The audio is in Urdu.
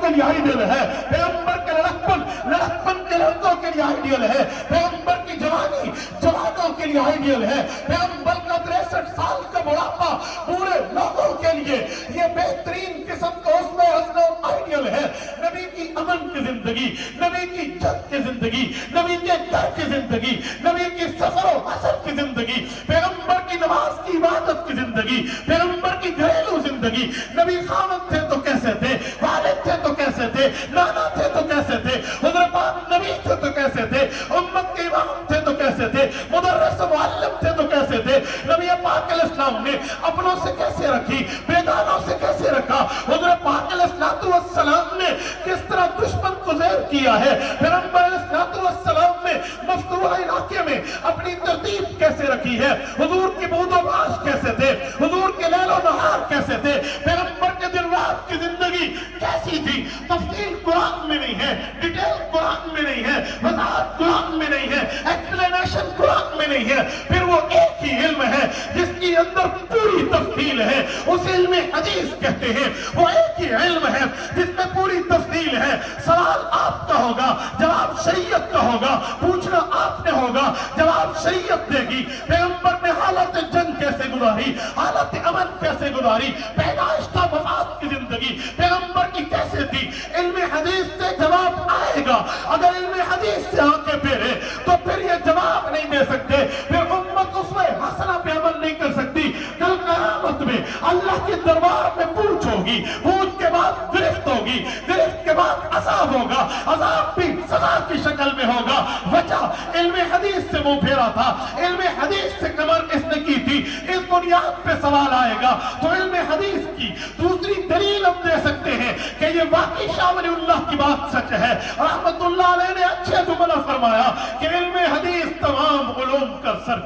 کے لیے آئیڈیل ہے، پیغمبر کے لڑکپن کے لڑکوں کے لیے آئیڈیل ہے، پیغمبر کی جوانی جوانوں کے لیے آئیڈیل ہے، پیغمبر کا 63 سال کا بڑھاپا پورے لوگوں کے لیے یہ بہترین قسم کا اس میں آئیڈیل ہے۔ نبی کی امن کی زندگی، نبی کی جنگ کی زندگی، نبی کے گھر کی زندگی، نبی کی سفر و حسر کی زندگی، پیغمبر کی نماز کی عبادت کی زندگی، پیغمبر کی گھریلو زندگی۔ نبی خاوند تھے تو کیسے تھے، والد تھے تو کیسے تھے، نانا تھے تو کیسے تھے، حضرت پاک نبی تھے تو کیسے تھے، امت کے امام تھے تو کیسے تھے، مدرس معلم تھے تو کیسے تھے، نبی پاک علیہ السلام نے اپنوں سے کیسے رکھی، بیگانوں سے کیسے رکھا، حضرت پاک علیہ السلام نے کس طرح دشمن کو زیر کیا ہے، پیغمبر علیہ السلام نے مفتوحہ علاقے میں اپنی ترتیب کیسے رکھی ہے، حضور کی بود و باش کیسے تھے، حضور کے لیل و نہار کیسے تھے، پیغمبر کے دن رات کی زندگی کیسی تھی، تفصیل قرآن میں نہیں ہے، ڈیٹیل قرآن میں نہیں ہے، وضاحت قرآن میں نہیں ہے، ایکسپلینیشن قرآن میں نہیں ہے، پھر وہ ایک ہی علم ہے جس کی اندر پوری تفصیل ہے، اس علم حدیث کہتے ہیں، وہ ایک ہی علم ہے جس میں پوری تفصیل ہے۔ سوال آپ کا ہوگا، جواب شریعت کا ہوگا، پوچھنا آپ نے ہوگا، جواب شریعت دے گی۔ پیغمبر نے حالت جنگ کیسے گزاری، حالت امن کیسے گزاری، پیدائش تا وفات کی زندگی پیغمبر کی کیسے تھی، علم حدیث سے جواب آئے گا۔ اگر علم حدیث سے آنکھیں پھیرے تو پھر یہ جواب نہیں دے سکتے، پھر امت اس میں حسنہ پہ عمل نہیں کر سکتی۔ کل قیامت میں اللہ کے دربار میں پوچھ ہوگی، پوچھ کے بعد گرفت ہوگی، گرفت کے بعد عذاب ہوگا، عذاب بھی سزا کی شکل میں ہوگا۔ وجہ علم حدیث سے منہ پھیرا تھا، علم حدیث سے کمر اس نے کی تھی، اس بنیاد پہ سوال آئے گا۔ تو علم حدیث کی دوسری دلیل ہم دے سکتے ہیں کہ یہ واقعی شاہ ولی اللہ کی بات سچ ہے۔ رحمت اللہ علیہ نے اچھے جملہ فرمایا کہ علم حدیث تمام علوم کا سر